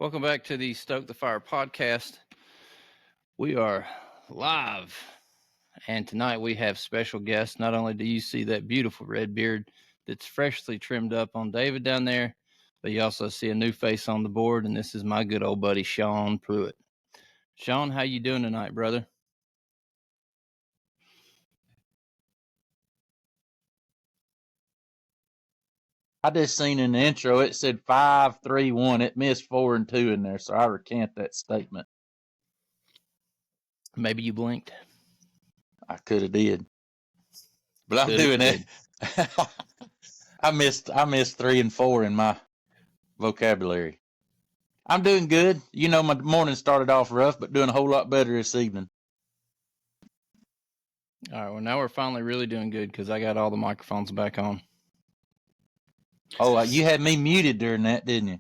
Welcome back to the Stoke the Fire podcast. We are live, and tonight we have special guests. Not only do you see that beautiful red beard that's freshly trimmed up on David down there, but you also see a new face on the board, and this is my good old buddy Sean Prewett. Sean, how you doing tonight, brother? I just seen in the intro it said 5-3-1. It missed 4 and 2 in there, so I recant that statement. Maybe you blinked. I could have did, but I'm doing it. I missed 3 and 4 in my vocabulary. I'm doing good. You know, my morning started off rough, but doing a whole lot better this evening. All right, well, now we're finally really doing good because I got all the microphones back on. Oh, you had me muted during that, didn't you?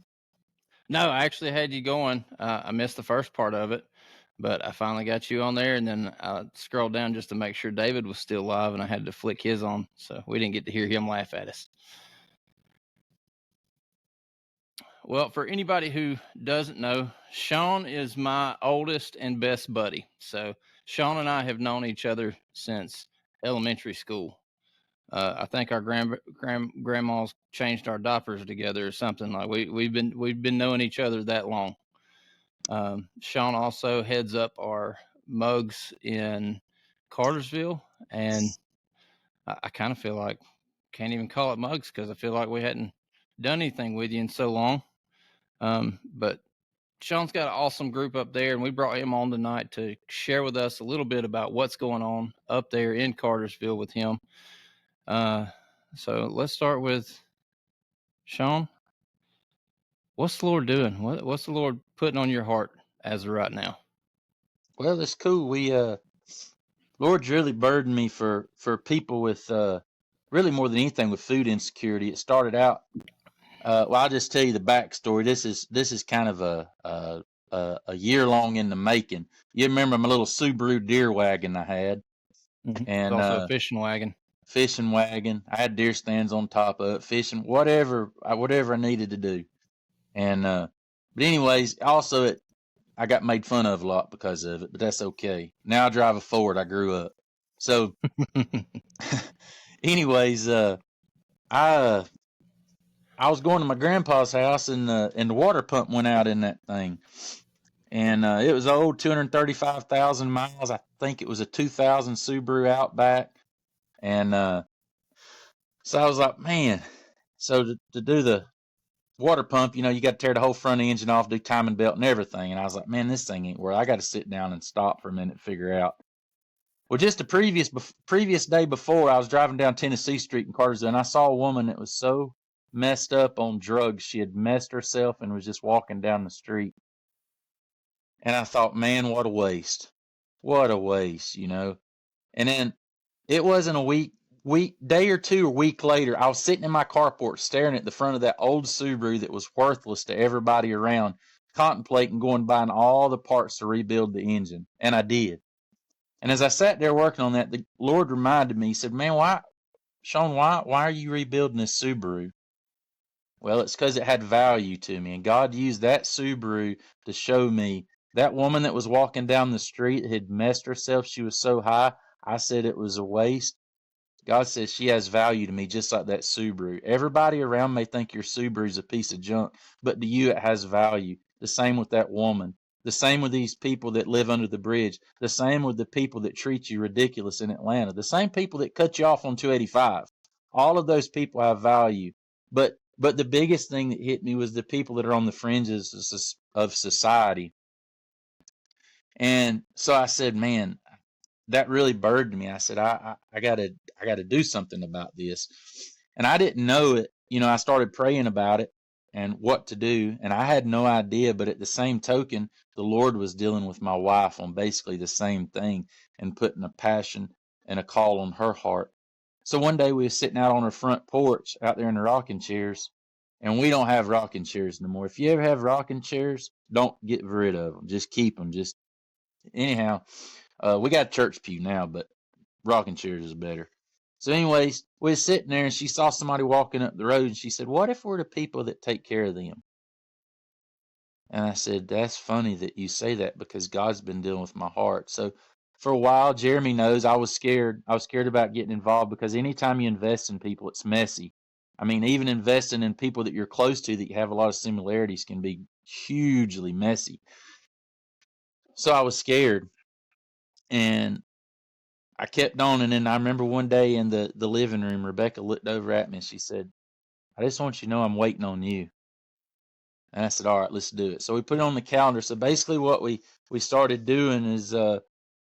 No, I actually had you going. I missed the first part of it, but I finally got you on there, and then I scrolled down just to make sure David was still live, and I had to flick his on, so we didn't get to hear him laugh at us. Well, for anybody who doesn't know, Shawn is my oldest and best buddy. So Shawn and I have known each other since elementary school. I think our grandmas changed our diapers together or something. Like we've been knowing each other that long. Shawn also heads up our mugs in Cartersville, and I kind of feel like can't even call it mugs because I feel like we hadn't done anything with you in so long. But Shawn's got an awesome group up there, and we brought him on tonight to share with us a little bit about what's going on up there in Cartersville with him. So let's start with Shawn. What's the Lord doing? What's the Lord putting on your heart as of right now? Well, it's cool. Lord's really burdened me for people with really more than anything with food insecurity. It started out. Well, I'll just tell you the backstory. This is kind of a year long in the making. You remember my little Subaru deer wagon I had, Mm-hmm. and It's also a fishing wagon. Fishing wagon. I had deer stands on top of it, fishing whatever I needed to do. And but anyways, also I got made fun of a lot because of it, but that's okay. Now I drive a Ford. I grew up. So, anyways, I was going to my grandpa's house, and the water pump went out in that thing, and it was old, 235,000 miles. I think it was a 2000 Subaru Outback, and so I was like, man. So to do the water pump, you got to tear the whole front engine off, do timing belt and everything, and I was like, man, this thing ain't worth. I got to sit down and stop for a minute, and figure out. Well, just the previous day before, I was driving down Tennessee Street in Cartersville, and I saw a woman that was so messed up on drugs. She had messed herself and was just walking down the street. And I thought, man, what a waste. What a waste, And then it wasn't a day or two, a week later, I was sitting in my carport staring at the front of that old Subaru that was worthless to everybody around, contemplating going buying all the parts to rebuild the engine. And I did. And as I sat there working on that, the Lord reminded me, he said, man, Shawn, why are you rebuilding this Subaru? Well, it's because it had value to me. And God used that Subaru to show me that woman that was walking down the street had messed herself. She was so high. I said it was a waste. God says she has value to me, just like that Subaru. Everybody around may think your Subaru is a piece of junk, but to you it has value. The same with that woman. The same with these people that live under the bridge. The same with the people that treat you ridiculous in Atlanta. The same people that cut you off on 285. All of those people have value. But the biggest thing that hit me was the people that are on the fringes of society. And so I said, man, that really burdened me. I said, I gotta do something about this. And I didn't know it. I started praying about it and what to do. And I had no idea, but at the same token, the Lord was dealing with my wife on basically the same thing and putting a passion and a call on her heart. So one day we were sitting out on her front porch out there in the rocking chairs, and we don't have rocking chairs no more. If you ever have rocking chairs, don't get rid of them. Just keep them. Just anyhow. We got a church pew now, but rocking chairs is better. So anyways, we were sitting there, and she saw somebody walking up the road, and she said, what if we're the people that take care of them? And I said, that's funny that you say that because God's been dealing with my heart. So for a while, Jeremy knows I was scared. I was scared about getting involved because anytime you invest in people, it's messy. I mean, even investing in people that you're close to that you have a lot of similarities can be hugely messy. So I was scared, and I kept on. And then I remember one day in the living room, Rebecca looked over at me and she said, I just want you to know I'm waiting on you. And I said, all right, let's do it. So we put it on the calendar. So basically what we started doing is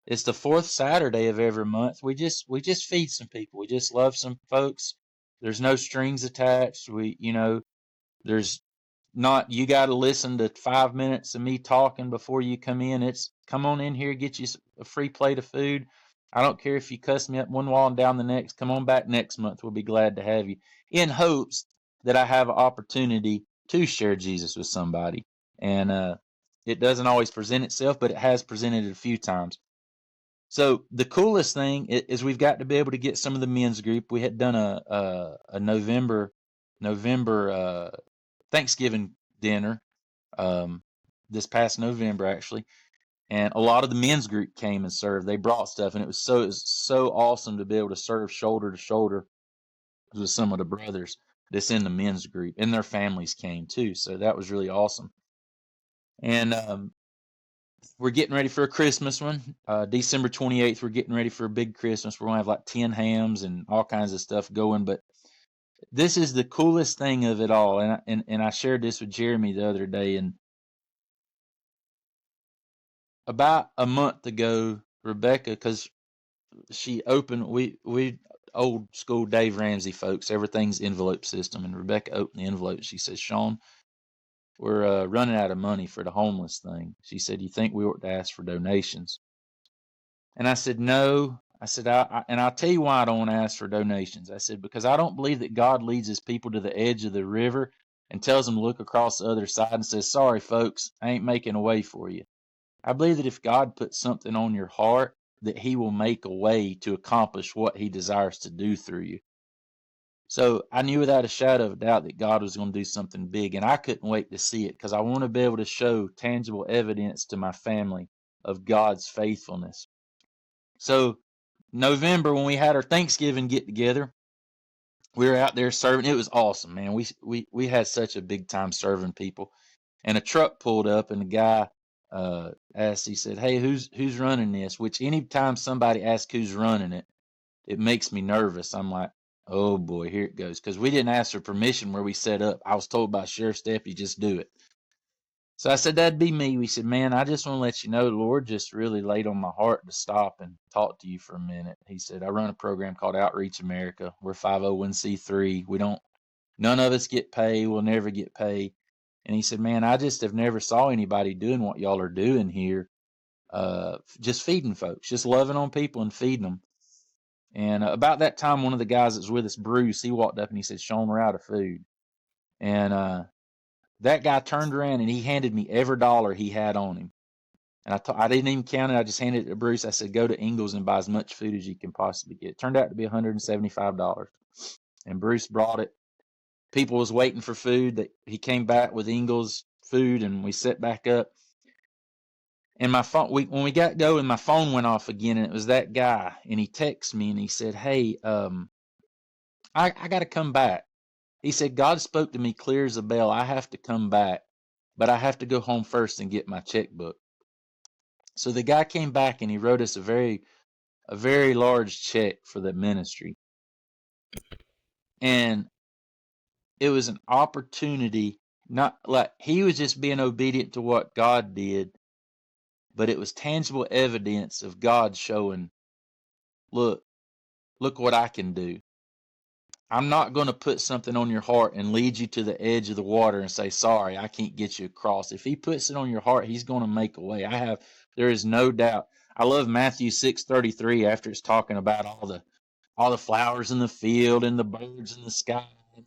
it's the fourth Saturday of every month. We just feed some people. We just love some folks. There's no strings attached. There's not, you got to listen to 5 minutes of me talking before you come in. It's come on in here, get you a free plate of food. I don't care if you cuss me up one wall and down the next. Come on back next month. We'll be glad to have you, in hopes that I have an opportunity to share Jesus with somebody. And it doesn't always present itself, but it has presented it a few times. So the coolest thing is we've got to be able to get some of the men's group. We had done a November Thanksgiving dinner this past November, actually, and a lot of the men's group came and served. They brought stuff, and it was so awesome to be able to serve shoulder to shoulder with some of the brothers that's in the men's group, and their families came too. So that was really awesome. And we're getting ready for a Christmas one. December 28th, we're getting ready for a big Christmas. We're going to have like 10 hams and all kinds of stuff going. But this is the coolest thing of it all. And I shared this with Jeremy the other day. And about a month ago, Rebecca, because she opened, we old school Dave Ramsey folks, everything's envelope system. And Rebecca opened the envelope and she says, Shawn, we're running out of money for the homeless thing. She said, you think we ought to ask for donations? And I said, no. I said, and I'll tell you why I don't want to ask for donations. I said, because I don't believe that God leads his people to the edge of the river and tells them to look across the other side and says, sorry, folks, I ain't making a way for you. I believe that if God puts something on your heart, that he will make a way to accomplish what he desires to do through you. So I knew without a shadow of a doubt that God was going to do something big, and I couldn't wait to see it because I want to be able to show tangible evidence to my family of God's faithfulness. So November, when we had our Thanksgiving get together, we were out there serving. It was awesome, man. We had such a big time serving people. And a truck pulled up, and the guy asked. He said, "Hey, who's running this?" Which anytime somebody asks who's running it, it makes me nervous. I'm like, oh boy, here it goes, because we didn't ask for permission where we set up. I was told by sheriff's deputy, just do it. So I said, that'd be me. We said, man, I just want to let you know the Lord just really laid on my heart to stop and talk to you for a minute. He said, I run a program called Outreach America. We're 501c3. None of us get paid. We'll never get paid. And he said, man, I just have never saw anybody doing what y'all are doing here. Just feeding folks, just loving on people and feeding them. And about that time, one of the guys that's with us, Bruce, he walked up and he said, Shawn, we're out of food. And that guy turned around and he handed me every dollar he had on him. And I didn't even count it. I just handed it to Bruce. I said, go to Ingles and buy as much food as you can possibly get. It turned out to be $175. And Bruce brought it. People was waiting for food. He came back with Ingles food, and we set back up. And my phone, when we got going, my phone went off again, and it was that guy. And he texted me and he said, hey, I got to come back. He said, God spoke to me clear as a bell. I have to come back, but I have to go home first and get my checkbook. So the guy came back and he wrote us a very large check for the ministry. And it was an opportunity, not like he was just being obedient to what God did, but it was tangible evidence of God showing, look what I can do. I'm not going to put something on your heart and lead you to the edge of the water and say, sorry, I can't get you across. If he puts it on your heart, he's going to make a way. There is no doubt. I love Matthew 6:33 after it's talking about all the flowers in the field and the birds in the sky and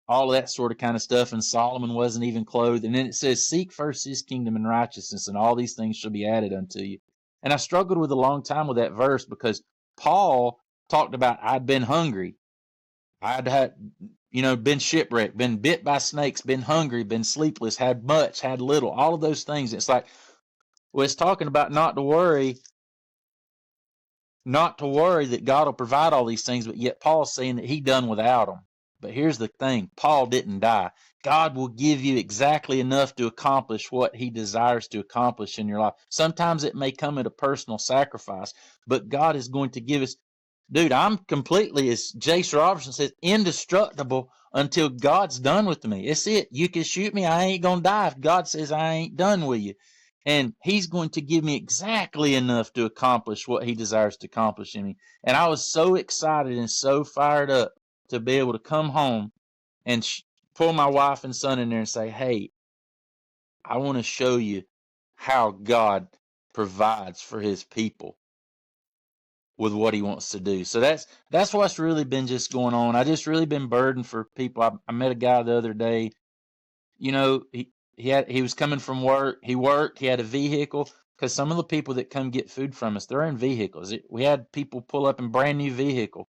all that sort of kind of stuff. And Solomon wasn't even clothed. And then it says, seek first his kingdom and righteousness, and all these things shall be added unto you. And I struggled with a long time with that verse because Paul talked about, I'd been hungry. I'd had, been shipwrecked, been bit by snakes, been hungry, been sleepless, had much, had little, all of those things. It's like, well, it's talking about not to worry that God will provide all these things, but yet Paul's saying that he done without them. But here's the thing, Paul didn't die. God will give you exactly enough to accomplish what he desires to accomplish in your life. Sometimes it may come at a personal sacrifice, but God is going to give us. Dude, I'm completely, as Jace Robertson says, indestructible until God's done with me. It's it. You can shoot me. I ain't going to die if God says I ain't done with you. And he's going to give me exactly enough to accomplish what he desires to accomplish in me. And I was so excited and so fired up to be able to come home and pull my wife and son in there and say, hey, I want to show you how God provides for his people with what he wants to do. So that's what's really been just going on. I just really been burdened for people. I met a guy the other day. He was coming from work. He worked. He had a vehicle, because some of the people that come get food from us, they're in vehicles. We had people pull up in brand new vehicle,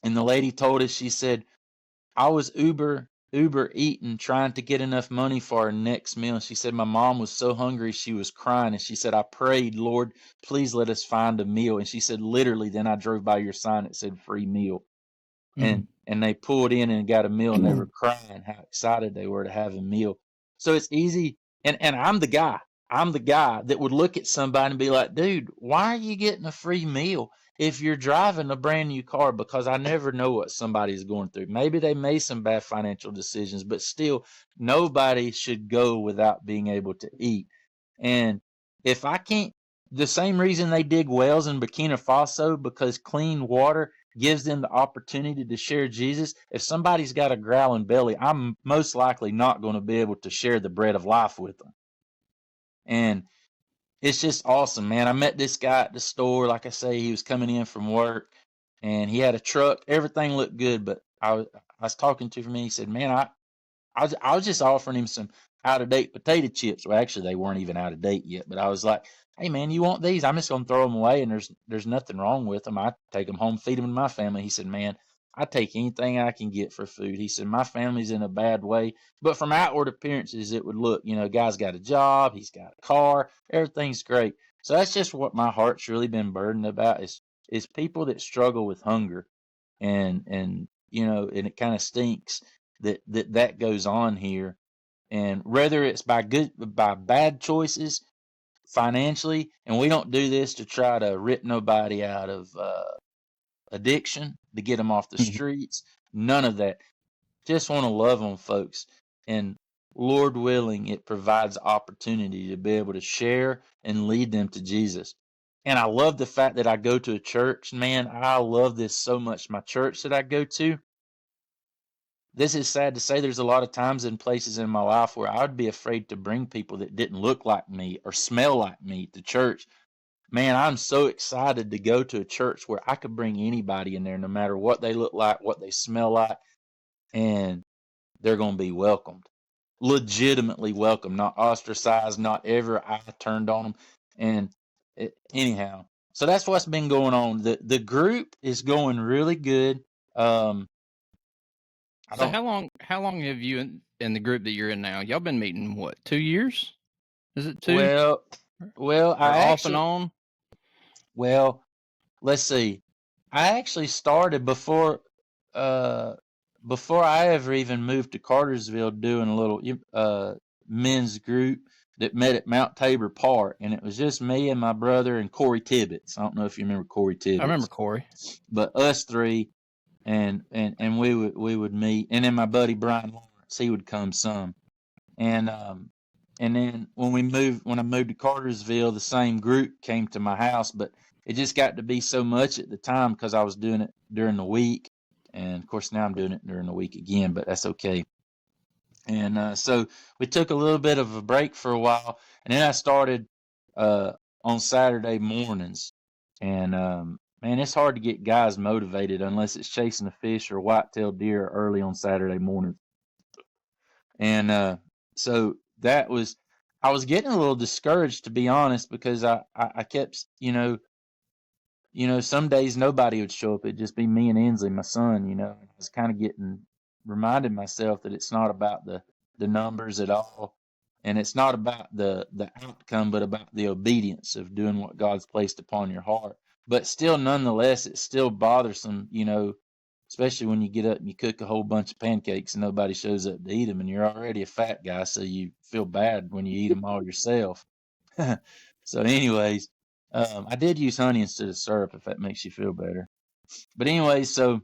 and the lady told us, she said, I was Uber eating, trying to get enough money for our next meal. She said my mom was so hungry she was crying, and she said, I prayed, Lord, please let us find a meal. And she said, literally, then I drove by your sign that said free meal. And they pulled in and got a meal, and they were crying how excited they were to have a meal. So it's easy. And I'm the guy. I'm the guy that would look at somebody and be like, dude, why are you getting a free meal if you're driving a brand new car? Because I never know what somebody's going through. Maybe they made some bad financial decisions, but still, nobody should go without being able to eat. And if I can't, the same reason they dig wells in Burkina Faso, because clean water gives them the opportunity to share Jesus. If somebody's got a growling belly, I'm most likely not going to be able to share the bread of life with them. And it's just awesome, man. I met this guy at the store. Like I say, he was coming in from work, and he had a truck. Everything looked good, but I was talking to him, and he said, man, I was just offering him some out of date potato chips. Well, actually, they weren't even out of date yet. But I was like, hey, man, you want these? I'm just going to throw them away, and there's nothing wrong with them. I take them home, feed them to my family. He said, man, I take anything I can get for food. He said, my family's in a bad way. But from outward appearances, it would look, guy's got a job. He's got a car. Everything's great. So that's just what my heart's really been burdened about is people that struggle with hunger. And it kind of stinks that goes on here. And whether it's by bad choices financially, and we don't do this to try to rip nobody out of addiction, to get them off the streets, none of that. Just want to love on folks, and Lord willing, it provides opportunity to be able to share and lead them to Jesus. And I love the fact that I go to a church. Man, I love this so much. My church that I go to, this is sad to say, there's a lot of times and places in my life where I would be afraid to bring people that didn't look like me or smell like me to church. Man, I'm so excited to go to a church where I could bring anybody in there, no matter what they look like, what they smell like, and they're going to be welcomed. Legitimately welcomed, not ostracized, not ever eye turned on them. And anyhow, so that's what's been going on. The group is going really good. So how long have you in the group that you're in now? Y'all been meeting what, 2 years? Is it 2? Well, or off and on? Well, let's see. I actually started before I ever even moved to Cartersville, doing a little men's group that met at Mount Tabor Park, and it was just me and my brother and Corey Tibbetts. I don't know if you remember Corey Tibbetts. I remember Corey. But us three, and we would meet, and then my buddy Brian Lawrence, he would come some, and then when I moved to Cartersville, the same group came to my house, but it just got to be so much at the time because I was doing it during the week, and of course now I'm doing it during the week again, but that's okay. And so we took a little bit of a break for a while, and then I started on Saturday mornings, and man, it's hard to get guys motivated unless it's chasing a fish or white-tailed deer early on Saturday mornings. And so I was getting a little discouraged, to be honest, because I kept, some days nobody would show up. It'd just be me and Inslee, my son, I was kind of reminding myself that it's not about the numbers at all. And it's not about the outcome, but about the obedience of doing what God's placed upon your heart. But still, nonetheless, it's still bothersome, especially when you get up and you cook a whole bunch of pancakes and nobody shows up to eat them, and you're already a fat guy, so you feel bad when you eat them all yourself. So anyways, I did use honey instead of syrup, if that makes you feel better. But anyways, so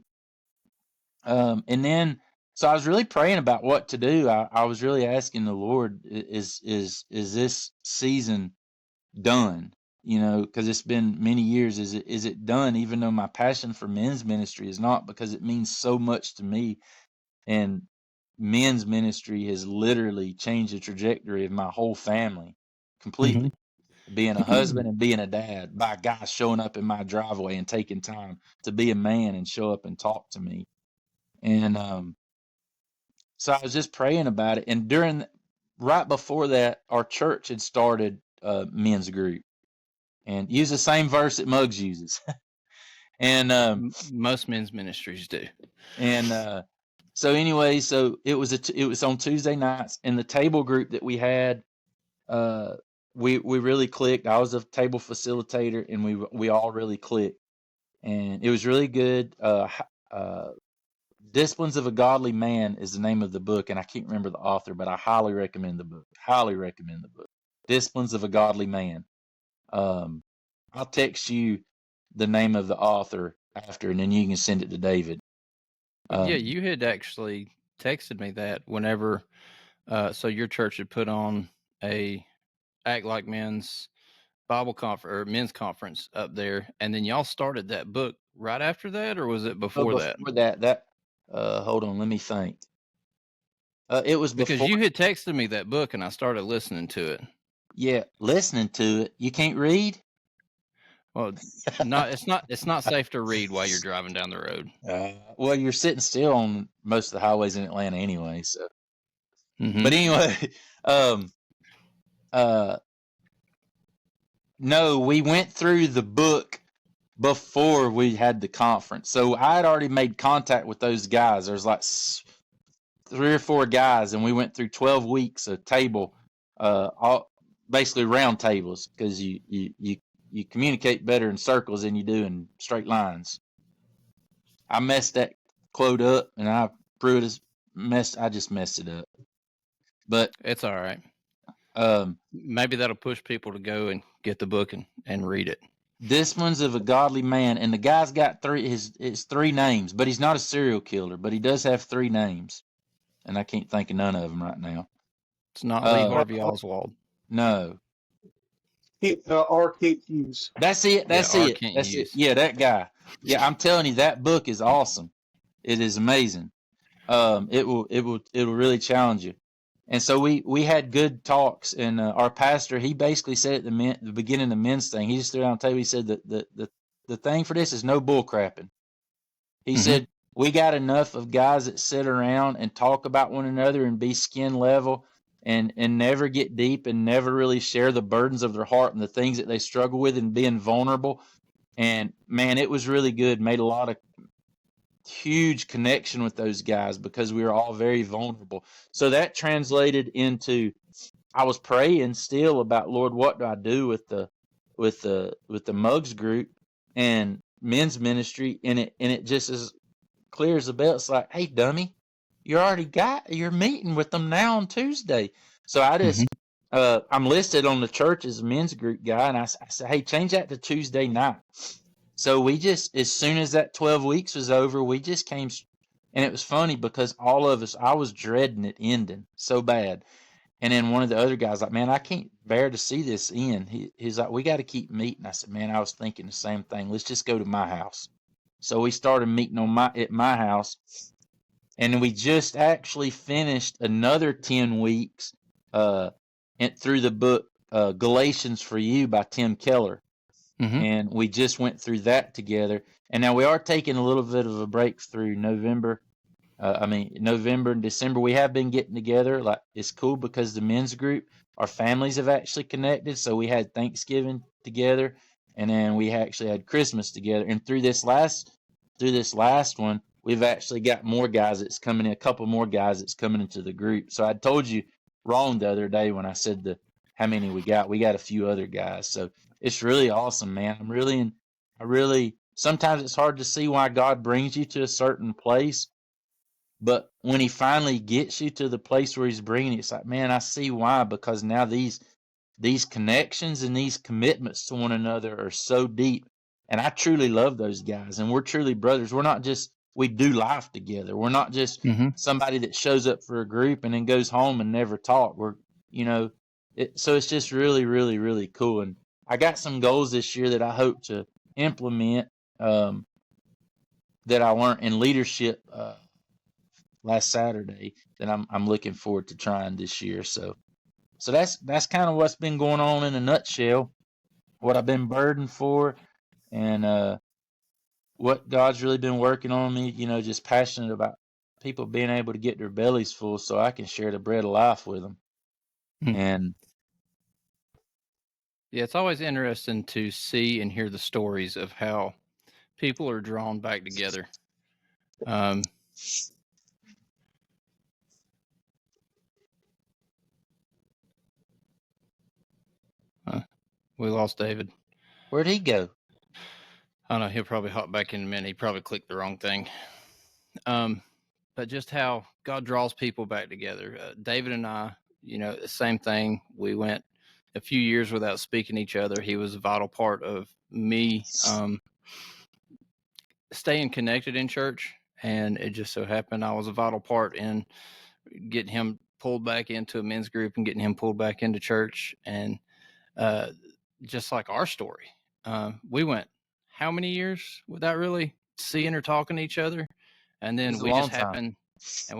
and then so I was really praying about what to do. I was really asking the Lord, is this season done? Because it's been many years. Is it done? Even though my passion for men's ministry is not, because it means so much to me, and men's ministry has literally changed the trajectory of my whole family completely. Being a husband and being a dad by guys showing up in my driveway and taking time to be a man and show up and talk to me. And so I was just praying about it. And right before that, our church had started a men's group and used the same verse that Muggs uses. And most men's ministries do. And so anyway, so it was on Tuesday nights, and the table group that we had, we really clicked. I was a table facilitator, and we all really clicked, and it was really good. Disciplines of a Godly Man is the name of the book, and I can't remember the author, but I highly recommend the book. Highly recommend the book. Disciplines of a Godly Man. I'll text you the name of the author after, and then you can send it to David. Yeah, you had actually texted me that whenever, so your church had put on a Act Like Men's Bible conference or men's conference up there, and then y'all started that book right after that, or was it before that? Before that, hold on, let me think. It was Because before. you had texted me that book, and I started listening to it. Yeah, listening to it. You can't read? Well, it's not safe to read while you're driving down the road. Well, you're sitting still on most of the highways in Atlanta anyway. So, Mm-hmm. But anyway, no, we went through the book before we had the conference. So I had already made contact with those guys. There's like 3 or 4 guys, and we went through 12 weeks of table, basically round tables, because you communicate better in circles than you do in straight lines. I messed that quote up, and I just messed it up. But it's all right. Maybe that'll push people to go and get the book and read it. Disciplines of a Godly Man, and the guy's got his 3 names, but he's not a serial killer, but he does have 3 names, and I can't think of none of them right now. It's not Lee Harvey Oswald. No. R. Kent Hughes. That's it. That's it. Yeah, that guy. Yeah, I'm telling you, that book is awesome. It is amazing. It will really challenge you. And so we had good talks, and our pastor, he basically said at the beginning of the men's thing, he just threw it on the table. He said that the thing for this is no bull crapping. He said, we got enough of guys that sit around and talk about one another and be skin level and never get deep and never really share the burdens of their heart and the things that they struggle with and being vulnerable. And man, it was really good. Made a lot of huge connection with those guys because we were all very vulnerable. So that translated into, I was praying still about, Lord, what do I do with the Muggs group and men's ministry? And it just as clear as a bell. It's like, hey, dummy, you're meeting with them now on Tuesday. So I just, I'm listed on the church as a men's group guy, and I said, hey, change that to Tuesday night. So we just, as soon as that 12 weeks was over, we just came, and it was funny because all of us, I was dreading it ending so bad. And then one of the other guys like, man, I can't bear to see this end. He's like, we got to keep meeting. I said, man, I was thinking the same thing. Let's just go to my house. So we started meeting at my house, and we just actually finished another 10 weeks through the book Galatians for You by Tim Keller. And we just went through that together. And now we are taking a little bit of a break through November. November and December. We have been getting together. Like, it's cool because the men's group, our families have actually connected. So we had Thanksgiving together, and then we actually had Christmas together. And through this last one, we've actually got more guys that's coming in, a couple more guys that's coming into the group. So I told you wrong the other day when I said how many we got. We got a few other guys. So it's really awesome, man. I really sometimes it's hard to see why God brings you to a certain place, but when he finally gets you to the place where he's bringing you, it's like, man, I see why, because now these connections and these commitments to one another are so deep. And I truly love those guys, and we're truly brothers. We're not just, we do life together. We're not just somebody that shows up for a group and then goes home and never talk. We're, so it's just really, really, really cool. And I got some goals this year that I hope to implement, that I learned in leadership last Saturday, that I'm looking forward to trying this year. So that's kind of what's been going on in a nutshell, what I've been burdened for, and what God's really been working on me, just passionate about people being able to get their bellies full so I can share the bread of life with them. And yeah, it's always interesting to see and hear the stories of how people are drawn back together. We lost David. Where'd he go? I don't know. He'll probably hop back in a minute. He probably clicked the wrong thing. But just how God draws people back together. David and I, the same thing. We went a few years without speaking to each other. He was a vital part of me staying connected in church. And it just so happened I was a vital part in getting him pulled back into a men's group and getting him pulled back into church. And just like our story, we went how many years without really seeing or talking to each other? And then we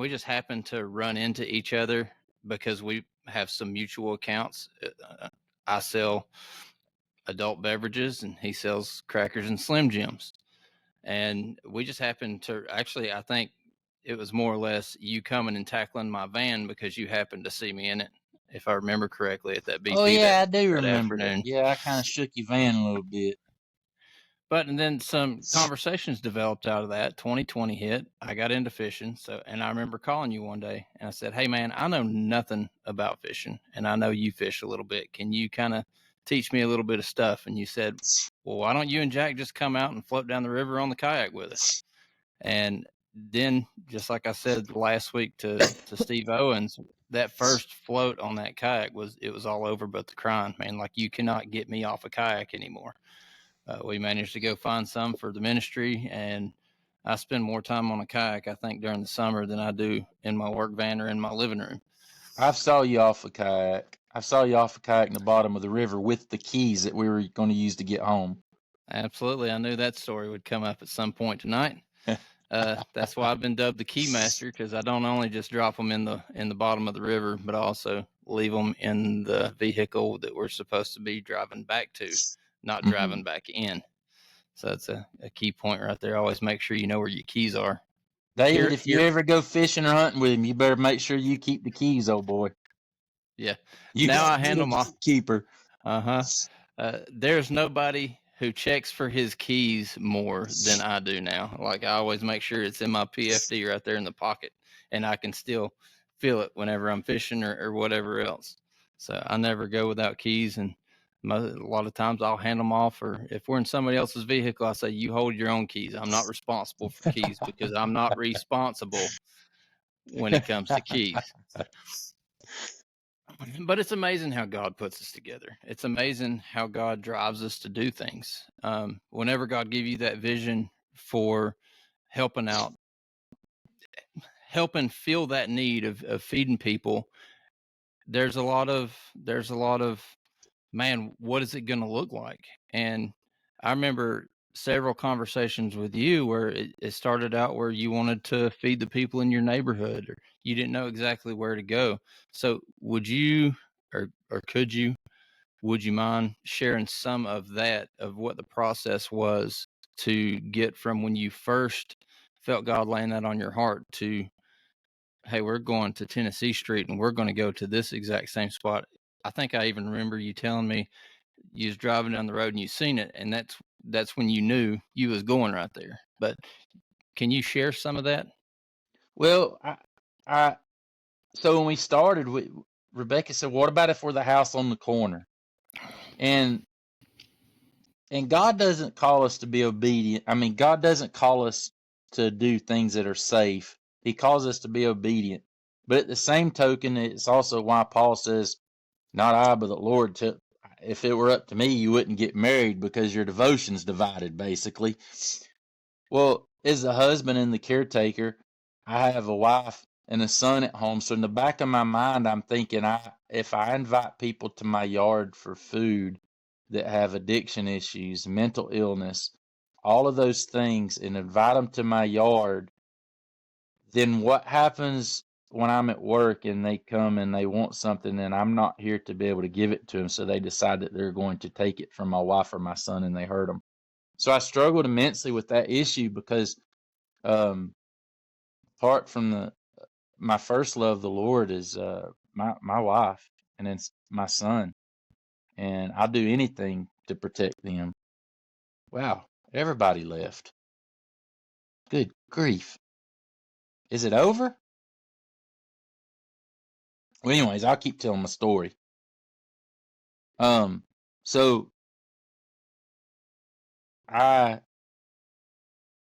just happened to run into each other because we have some mutual accounts. I sell adult beverages and he sells crackers and Slim Jims. And we just happened to, actually, I think it was more or less you coming and tackling my van because you happened to see me in it, if I remember correctly, at that BP. Oh yeah, I do remember that. Yeah, I kind of shook your van a little bit. But and then some conversations developed out of that. 2020 hit. I got into fishing. And I remember calling you one day and I said, "Hey man, I know nothing about fishing and I know you fish a little bit. Can you kind of teach me a little bit of stuff?" And you said, "Well, why don't you and Jack just come out and float down the river on the kayak with us?" And then, just like I said last week to Steve Owens, that first float on that kayak was all over but the crying, man. Like, you cannot get me off a kayak anymore. We managed to go find some for the ministry, and I spend more time on a kayak, I think, during the summer than I do in my work van or in my living room. I saw you off a kayak. I saw you off a kayak in the bottom of the river with the keys that we were going to use to get home. Absolutely. I knew that story would come up at some point tonight. That's why I've been dubbed the key master, because I don't only just drop them in the bottom of the river, but I also leave them in the vehicle that we're supposed to be driving back to, not driving back in. So that's a key point right there. Always make sure you know where your keys are. David, if you ever go fishing or hunting with him, you better make sure you keep the keys, old boy. Yeah. Now I handle my keeper. There's nobody who checks for his keys more than I do now. Like, I always make sure it's in my PFD right there in the pocket, and I can still feel it whenever I'm fishing or whatever else. So I never go without keys, and a lot of times I'll hand them off, or if we're in somebody else's vehicle, I say, "You hold your own keys. I'm not responsible for keys because I'm not responsible when it comes to keys." But it's amazing how God puts us together. It's amazing how God drives us to do things. Whenever God gives you that vision for helping out, helping fill that need of feeding people, there's a lot of, man, what is it going to look like? And I remember several conversations with you where it started out where you wanted to feed the people in your neighborhood, or you didn't know exactly where to go. So would you, or would you mind sharing some of that, of what the process was to get from when you first felt God laying that on your heart to, "Hey, we're going to Tennessee Street and we're going to go to this exact same spot"? I think I even remember you telling me You was driving down the road and you seen it, and that's when you knew you was going right there. But can you share some of that? Well, I so when we started, Rebecca said, "What about if we're the house on the corner?" And God doesn't call us to be obedient. I mean, God doesn't call us to do things that are safe. He calls us to be obedient. But at the same token, it's also why Paul says, "Not I, but the Lord." If it were up to me, you wouldn't get married because your devotion's divided, basically. Well, as the husband and the caretaker, I have a wife and a son at home. So in the back of my mind, I'm thinking, if I invite people to my yard for food that have addiction issues, mental illness, all of those things, and invite them to my yard, then what happens when I'm at work and they come and they want something and I'm not here to be able to give it to them, so they decide that they're going to take it from my wife or my son and they hurt them. So I struggled immensely with that issue because apart from my first love, the Lord, is my wife and it's my son, and I'll do anything to protect them. Wow, everybody left. Good grief. Is it over? Well, anyways, I'll keep telling my story. So I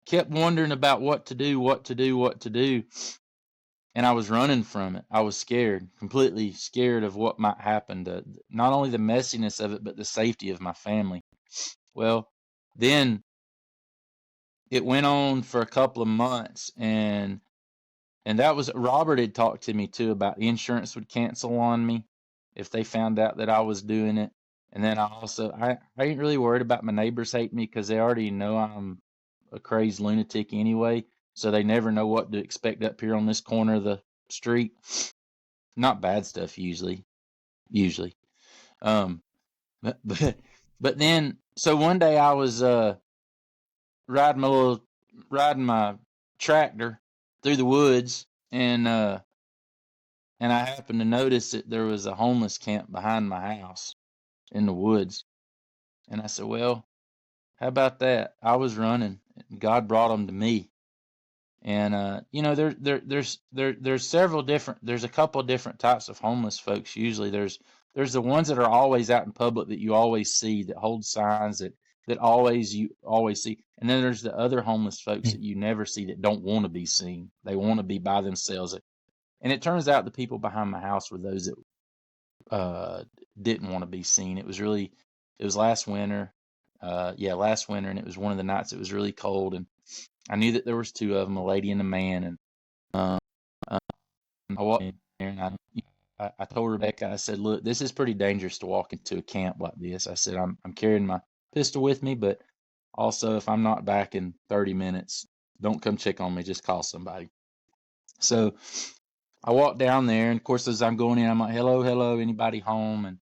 kept wondering about what to do, and I was running from it. I was scared, completely scared of what might happen to not only the messiness of it, but the safety of my family. Well, then it went on for a couple of months, and that was Robert had talked to me too about the insurance would cancel on me if they found out that I was doing it. And then I ain't really worried about my neighbors hating me because they already know I'm a crazed lunatic anyway, so they never know what to expect up here on this corner of the street. Not bad stuff usually. Um, but then so one day I was riding my tractor through the woods, and I happened to notice that there was a homeless camp behind my house in the woods. And I said, well, how about that? I was running, and God brought them to me. And there's several different. There's a couple of different types of homeless folks. Usually, there's the ones that are always out in public that you always see, that hold signs that you always see. And then there's the other homeless folks that you never see, that don't want to be seen. They want to be by themselves. And it turns out the people behind my house were those that didn't want to be seen. It was last winter. Last winter, and it was one of the nights it was really cold, and I knew that there was two of them, a lady and a man, and I walked in there, and I told Rebecca, I said, look, this is pretty dangerous to walk into a camp like this. I said, I'm carrying my pistol with me, but also if I'm not back in 30 minutes, don't come check on me, just call somebody. So I walked down there, and of course, as I'm going in, I'm like, hello, anybody home?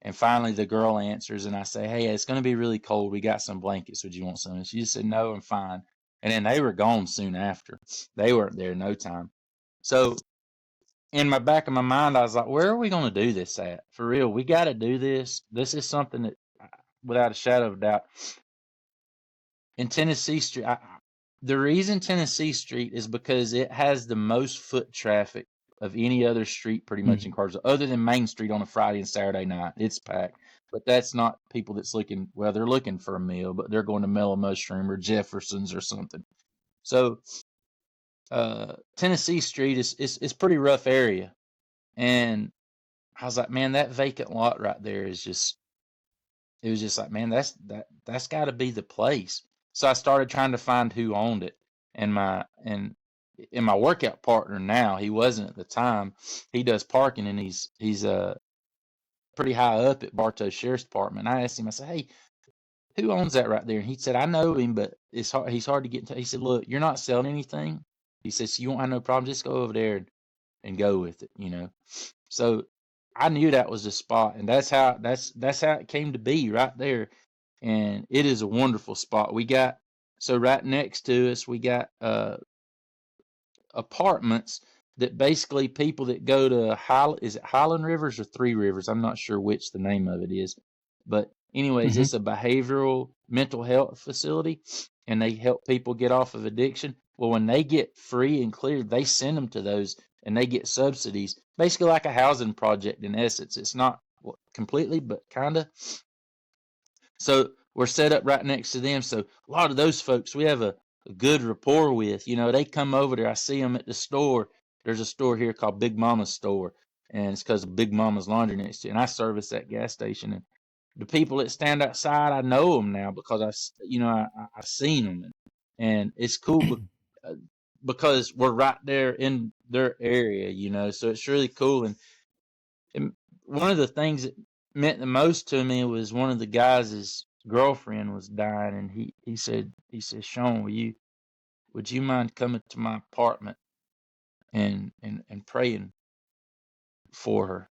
And finally the girl answers, and I say, hey, it's going to be really cold. We got some blankets. Would you want some? And she just said, no, I'm fine. And then they were gone soon after. They weren't there no time. So in my back of my mind, I was like, where are we going to do this at? For real, we got to do this. This is something that, without a shadow of a doubt, in Tennessee Street, the reason Tennessee Street is because it has the most foot traffic of any other street pretty much in Cartersville, other than Main Street on a Friday and Saturday night. It's packed. But that's not people that's looking, well, they're looking for a meal, but they're going to Mellow Mushroom or Jefferson's or something. So Tennessee Street is pretty rough area. And I was like, man, that vacant lot right there is just, it was just like, man, that's got to be the place. So I started trying to find who owned it, and my workout partner now, he wasn't at the time. He does parking, and he's pretty high up at Bartow Sheriff's Department. I asked him, I said, hey, who owns that right there? And he said, I know him, but it's hard. He's hard to get into. He said, look, you're not selling anything. He says, so you won't have no problem. Just go over there and go with it, you know. So I knew that was the spot, and that's how it came to be right there. And it is a wonderful spot. We got, so right next to us, we got apartments that basically people that go to is it Highland Rivers or Three Rivers? I'm not sure which the name of it is, but Anyways, Mhm. it's a behavioral mental health facility, and they help people get off of addiction. Well, when they get free and clear, they send them to those, and they get subsidies, basically like a housing project in essence. It's not completely, but kind of. So we're set up right next to them. So a lot of those folks we have a good rapport with. You know, they come over there. I see them at the store. There's a store here called Big Mama's Store, and it's because of Big Mama's Laundry next to it. And I service that gas station. And the people that stand outside, I know them now because I've seen them, and it's cool because we're right there in their area. You know, so it's really cool. And one of the things that meant the most to me was one of the guys' girlfriend was dying, and he said, Shawn, would you mind coming to my apartment and praying for her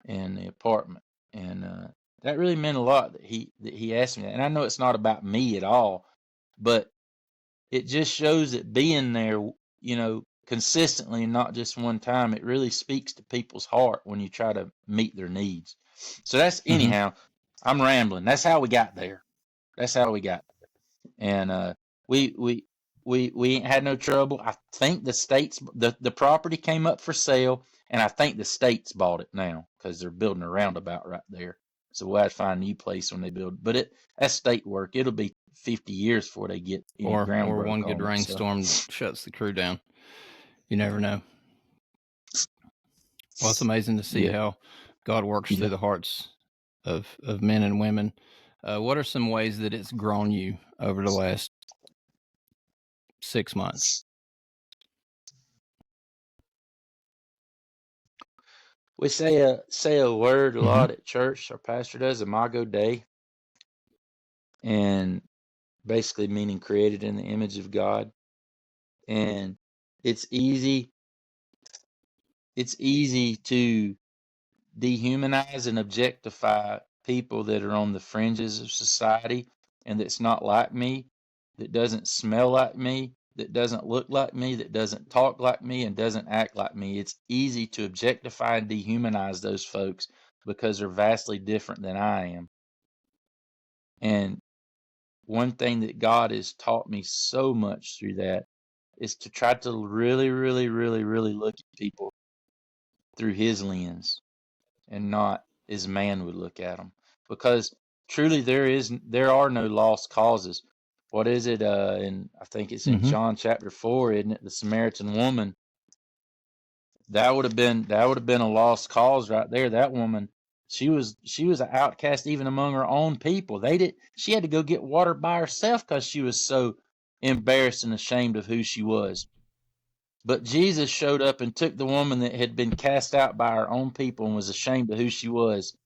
in the apartment? And that really meant a lot that he asked me that. And I know it's not about me at all, but it just shows that being there, you know, consistently and not just one time, it really speaks to people's heart when you try to meet their needs. So that's Mhm. anyhow, I'm rambling. That's how we got there. That's how we got there. And we we we ain't had no trouble. I think the property came up for sale, and I think the state's bought it now because they're building a roundabout right there. So we'll have to find a new place when they build. But that's state work. It'll be 50 years before they get any ground Or broke one good on it. So rainstorm shuts the crew down. You never know. Well, it's amazing to see yeah, how God works through yeah. the hearts of men and women. What are some ways that it's grown you over the last 6 months? We say a word a Mhm. lot at church. Our pastor does, Imago Dei, and basically meaning created in the image of God. And it's easy to dehumanize and objectify people that are on the fringes of society and that's not like me, that doesn't smell like me, that doesn't look like me, that doesn't talk like me, and doesn't act like me. It's easy to objectify and dehumanize those folks because they're vastly different than I am. And one thing that God has taught me so much through that is to try to really, really, really, really look at people through His lens and not as man would look at them. Because truly, there are no lost causes. What is it? And I think it's in Mhm. John chapter 4, isn't it? The Samaritan woman. That would have been a lost cause right there. That woman, she was an outcast even among her own people. She had to go get water by herself because she was so embarrassed and ashamed of who she was. But Jesus showed up and took the woman that had been cast out by her own people and was ashamed of who she was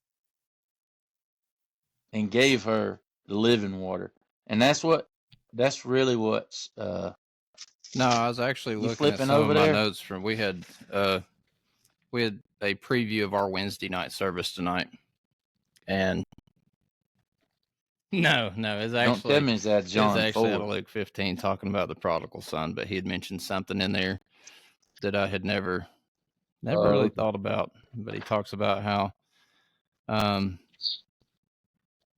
and gave her the living water. And that's really what's No, I was actually you looking at flipping some of over my there? notes from we had a preview of our Wednesday night service tonight, and no, Don't tell me it's it's John actually out 4. of Luke 15 talking about the prodigal son, but he had mentioned something in there that I had never really Okay. thought about. But he talks about how um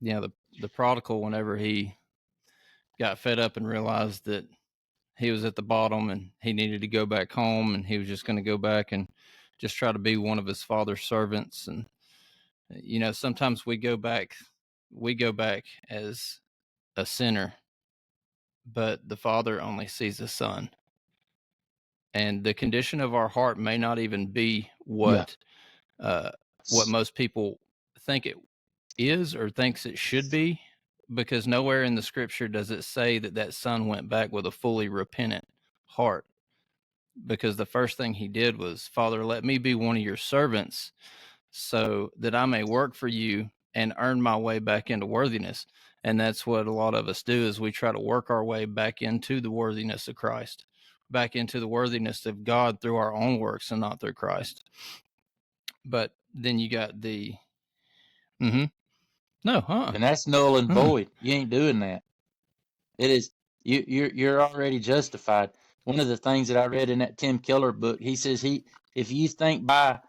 the prodigal, whenever he got fed up and realized that he was at the bottom and he needed to go back home, and he was just going to go back and just try to be one of his father's servants. And sometimes we go back as a sinner, but the father only sees the son, and the condition of our heart may not even be Yeah. uh, what most people think it is or thinks it should be, because nowhere in the scripture does it say that son went back with a fully repentant heart. Because the first thing he did was, Father, let me be one of your servants so that I may work for you and earn my way back into worthiness. And that's what a lot of us do, is we try to work our way back into the worthiness of Christ, back into the worthiness of God through our own works and not through Christ. But then you got the mm-hmm. No, And that's null and uh-uh. void. You ain't doing that. It is you're already justified. One of the things that I read in that Tim Keller book, he says if you think by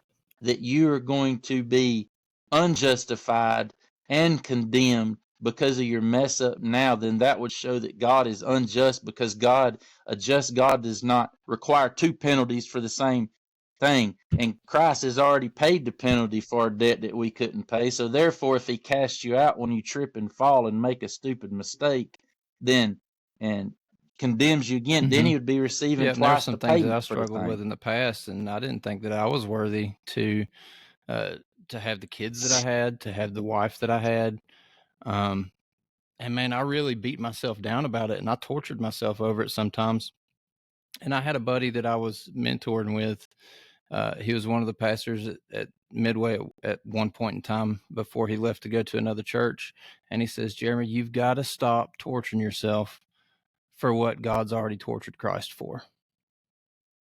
that you are going to be unjustified and condemned because of your mess up now, then that would show that God is unjust, because a just God does not require two penalties for the same thing. And Christ has already paid the penalty for a debt that we couldn't pay. So therefore, if he casts you out when you trip and fall and make a stupid mistake, then and condemns you again, then he would be receiving Yeah, and there's twice some the things that I payment for the struggled with thing. in the past, and I didn't think that I was worthy to have the kids that I had, to have the wife that I had. And man, I really beat myself down about it, and I tortured myself over it sometimes. And I had a buddy that I was mentoring with. He was one of the pastors at Midway at one point in time before he left to go to another church. And he says, Jeremy, you've got to stop torturing yourself for what God's already tortured Christ for.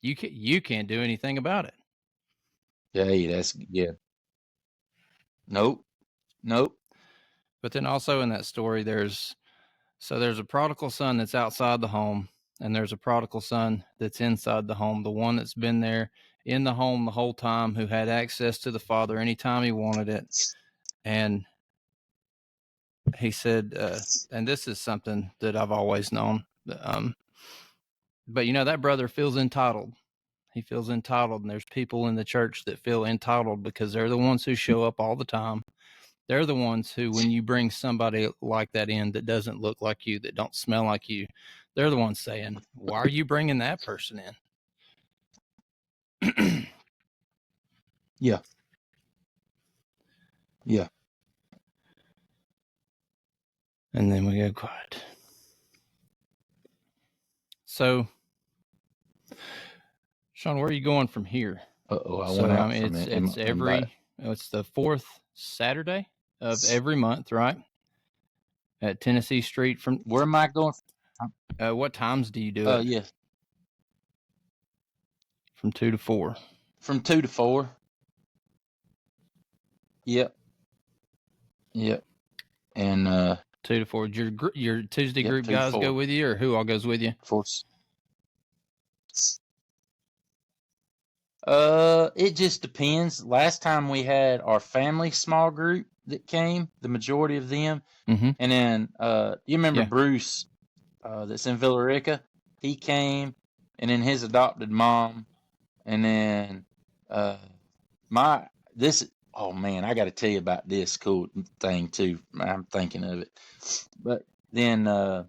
You can't do anything about it. Yeah. Nope. But then also in that story, there's a prodigal son that's outside the home, and there's a prodigal son that's inside the home, the one that's been there in the home the whole time, who had access to the Father anytime he wanted it. And he said, and this is something that I've always known, but that brother feels entitled. He feels entitled, and there's people in the church that feel entitled because they're the ones who show up all the time. They're the ones who, when you bring somebody like that in that doesn't look like you, that don't smell like you, they're the ones saying, why are you bringing that person in? Yeah. And then we go quiet. So, Shawn, where are you going from here? I went out from it. It's the fourth Saturday of every month, right? At Tennessee Street. Where am I going? What times do you do it? Yeah. From 2 to 4. From 2 to 4. Yep. And 2 to 4. Your Tuesday group guys go with you, or who all goes with you? It just depends. Last time we had our family small group that came, the majority of them. Mm-hmm. And then you remember Bruce that's in Villarica? He came, and then his adopted mom, and then oh man, I got to tell you about this cool thing too. I'm thinking of it. But then my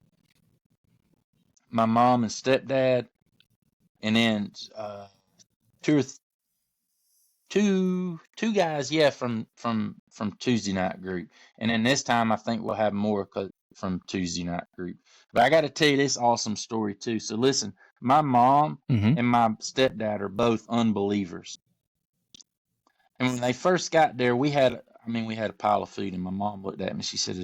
mom and stepdad, and then two guys, from Tuesday night group. And then this time I think we'll have more from Tuesday night group. But I got to tell you this awesome story too. So listen, my mom and my stepdad are both unbelievers. And when they first got there, we had a pile of food, and my mom looked at me. She said,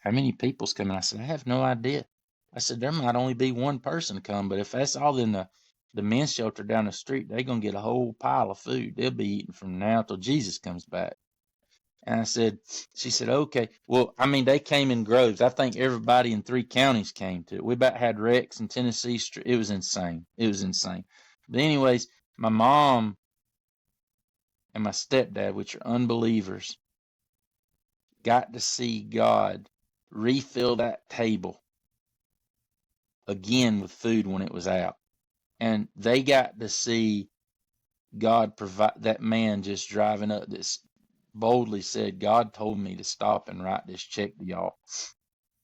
how many people's coming? I said, I have no idea. I said, there might only be one person come, but if that's all in the men's shelter down the street, they're going to get a whole pile of food. They'll be eating from now till Jesus comes back. And she said, okay. Well, they came in groves. I think everybody in 3 counties came to it. We about had Rex and Tennessee Street. It was insane. But anyways, my mom and my stepdad, which are unbelievers, got to see God refill that table again with food when it was out. And they got to see God provide. That man just driving up this boldly said, God told me to stop and write this check to y'all.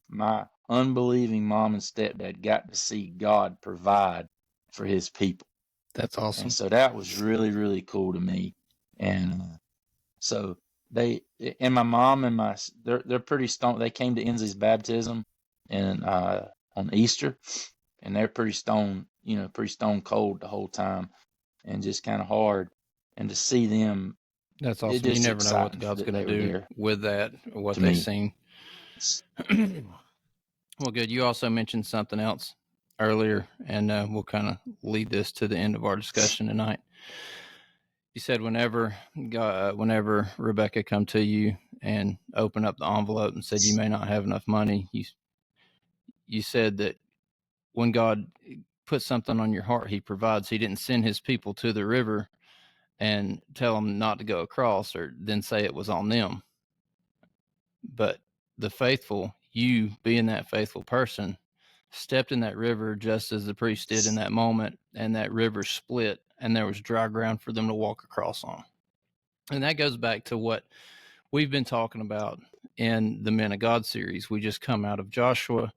My unbelieving mom and stepdad got to see God provide for his people. That's awesome. And so that was really, really cool to me. And so my mom and they're pretty stoned. They came to Enzi's baptism and on Easter, and they're pretty stone cold the whole time, and just kind of hard. And to see them, that's awesome. You never know what God's going to do with that, or what they've seen. Well, good. You also mentioned something else earlier, and we'll kind of lead this to the end of our discussion tonight. You said whenever Rebecca come to you and open up the envelope and said you may not have enough money, you said that when God puts something on your heart, he provides. He didn't send his people to the river and tell them not to go across, or then say it was on them. but the faithful, you being that faithful person, stepped in that river just as the priest did in that moment, and that river split, and there was dry ground for them to walk across on. And that goes back to what we've been talking about in the Men of God series. We just come out of Joshua.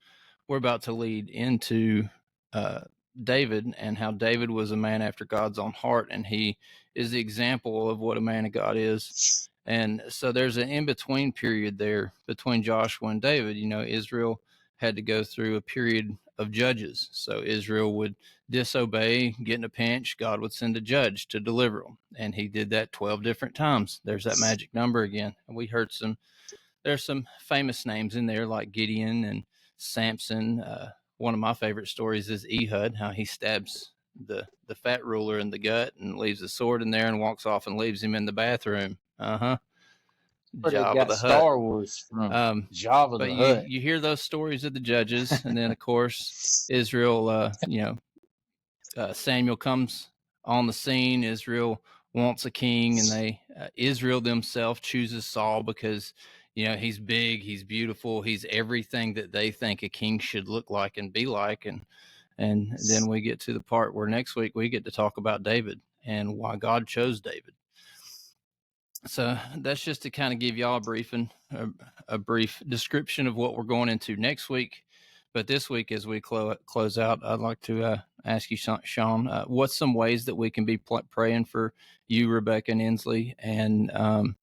We're about to lead into David, and how David was a man after God's own heart, and he is the example of what a man of God is. And so there's an in-between period there between Joshua and David. Israel had to go through a period of judges. So Israel would disobey, get in a pinch, God would send a judge to deliver them. And he did that 12 different times. There's that magic number again. And we heard there's some famous names in there like Gideon and Samson. One of my favorite stories is Ehud, how he stabs the fat ruler in the gut and leaves the sword in there and walks off and leaves him in the bathroom. Where they Jabba got the Hutt. Star Wars from. Jabba But the Hutt. you hear those stories of the judges, and then of course Israel, Samuel comes on the scene. Israel wants a king, and Israel themselves chooses Saul because he's big, he's beautiful, he's everything that they think a king should look like and be like. And then we get to the part where next week we get to talk about David and why God chose David. So that's just to kind of give y'all a brief description of what we're going into next week. But this week, as we close out, I'd like to ask you, Shawn, what's some ways that we can be praying for you, Rebecca and Inslee? And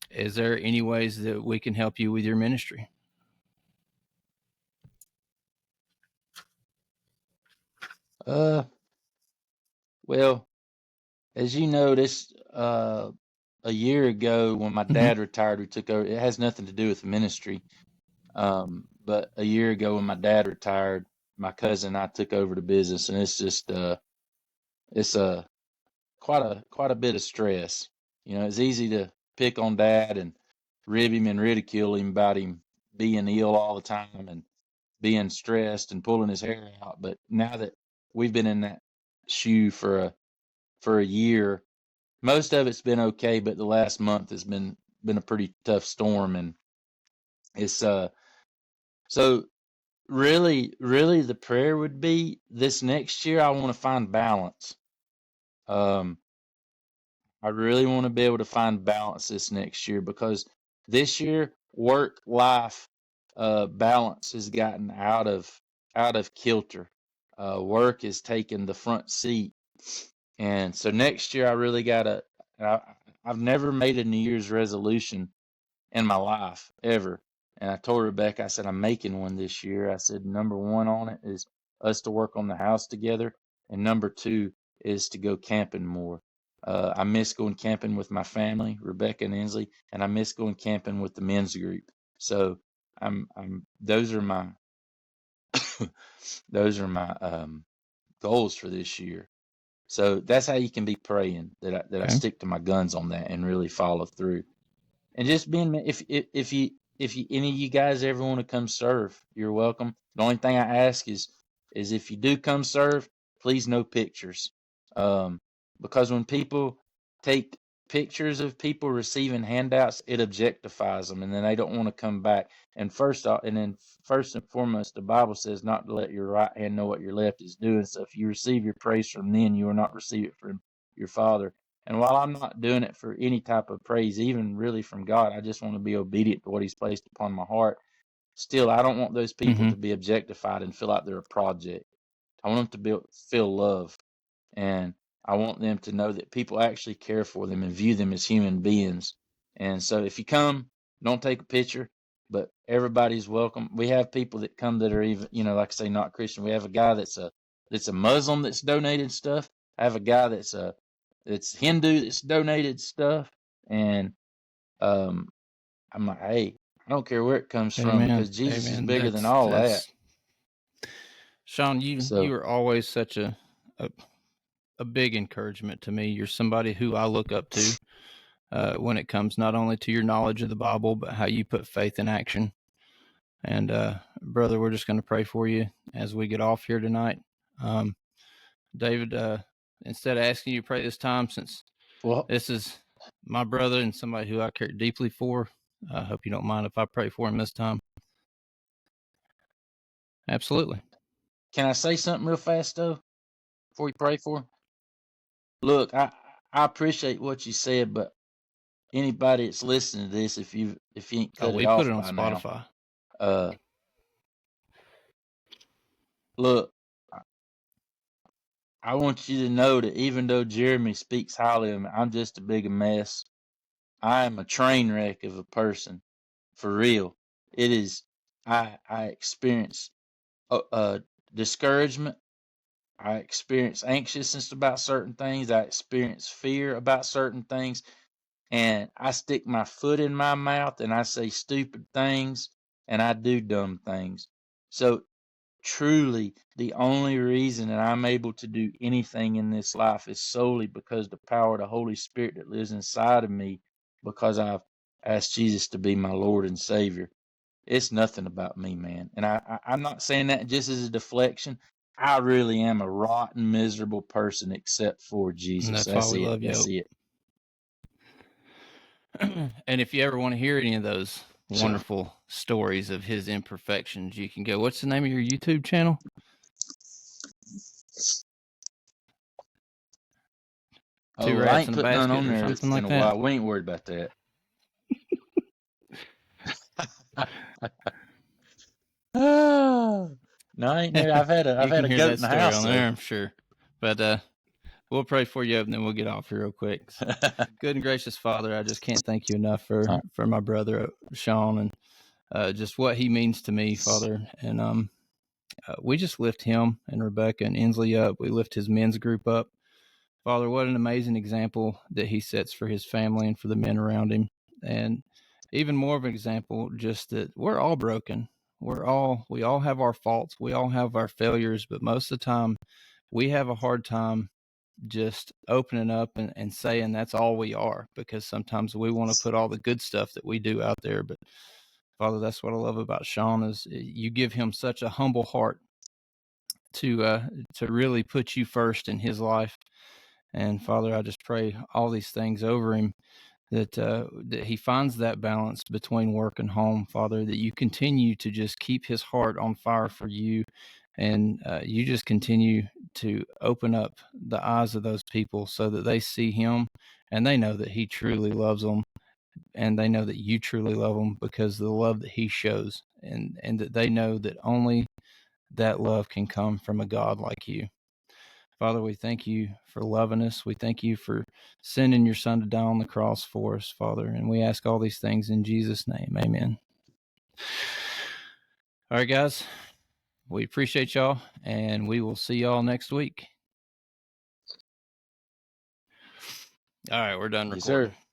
is there any ways that we can help you with your ministry? Well, as you know, this a year ago when my dad retired, we took over. It has nothing to do with the ministry. But a year ago when my dad retired, my cousin and I took over the business, and it's just it's quite a bit of stress. It's easy to pick on dad and rib him and ridicule him about him being ill all the time and being stressed and pulling his hair out. But now that we've been in that shoe for a year, most of it's been okay, but the last month has been a pretty tough storm, and it's so really the prayer would be this next year I want to find balance. I really want to be able to find balance this next year, because this year work life balance has gotten out of kilter. Work is taking the front seat, and so next year I really gotta. I've never made a New Year's resolution in my life ever, and I told Rebecca, I said, I'm making one this year. I said number one on it is us to work on the house together, and number two is to go camping more. I miss going camping with my family, Rebecca and Inslee, and I miss going camping with the men's group. So those are my goals for this year. So that's how you can be praying that I stick to my guns on that and really follow through. And just being, if any of you guys ever want to come serve, you're welcome. The only thing I ask is if you do come serve, please no pictures, because when people take pictures of people receiving handouts, it objectifies them, and then they don't want to come back. And first and foremost, the Bible says not to let your right hand know what your left is doing. So if you receive your praise from men, you will not receive it from your Father. And while I'm not doing it for any type of praise, even really from God, I just want to be obedient to what He's placed upon my heart. Still, I don't want those people to be objectified and feel like they're a project. I want them to feel love, and I want them to know that people actually care for them and view them as human beings. And so if you come, don't take a picture, but everybody's welcome. We have people that come that are even, like I say, not Christian. We have a guy that's a Muslim that's donated stuff. I have a guy that's Hindu that's donated stuff. And I'm like, hey, I don't care where it comes from, because Jesus is bigger than all that. Shawn, you are always such a big encouragement to me. You're somebody who I look up to when it comes not only to your knowledge of the Bible, but how you put faith in action. And brother, we're just going to pray for you as we get off here tonight. David, instead of asking you to pray this time, since this is my brother and somebody who I care deeply for, I hope you don't mind if I pray for him this time. Absolutely. Can I say something real fast though before you pray for him? Look, I appreciate what you said, but anybody that's listening to this, if you ain't cut We it put off it on by now, Spotify. look, I want you to know that even though Jeremy speaks highly of me, I'm just a big mess. I am a train wreck of a person, for real. It is. I experience discouragement. I experience anxiousness about certain things. I experience fear about certain things. And I stick my foot in my mouth and I say stupid things and I do dumb things. So truly, the only reason that I'm able to do anything in this life is solely because the power of the Holy Spirit that lives inside of me, because I've asked Jesus to be my Lord and Savior. It's nothing about me, man. And I'm not saying that just as a deflection. I really am a rotten, miserable person except for Jesus. And that's why we love you. That's it. And if you ever want to hear any of those wonderful stories of his imperfections, you can go. What's the name of your YouTube channel? Two Rats in a Basket or something like that. We ain't worried about that. No, I ain't near. I've had a goat in the house on there, I'm sure. But we'll pray for you, and then we'll get off here real quick. Good and gracious Father, I just can't thank you enough for my brother Shawn and just what he means to me, Father. And we just lift him and Rebecca and Inslee up. We lift his men's group up. Father, what an amazing example that he sets for his family and for the men around him. And even more of an example, just that we're all broken. We all have our faults. We all have our failures, but most of the time we have a hard time just opening up and saying that's all we are, because sometimes we want to put all the good stuff that we do out there. But Father, that's what I love about Shawn, is you give him such a humble heart to really put you first in his life. And Father, I just pray all these things over him, that he finds that balance between work and home, Father, that you continue to just keep his heart on fire for you. And you just continue to open up the eyes of those people so that they see him and they know that he truly loves them. And they know that you truly love them because of the love that he shows. And that they know that only that love can come from a God like you. Father, we thank you for loving us. We thank you for sending your son to die on the cross for us, Father. And we ask all these things in Jesus' name. Amen. All right, guys. We appreciate y'all, and we will see y'all next week. All right, we're done recording. Yes, sir.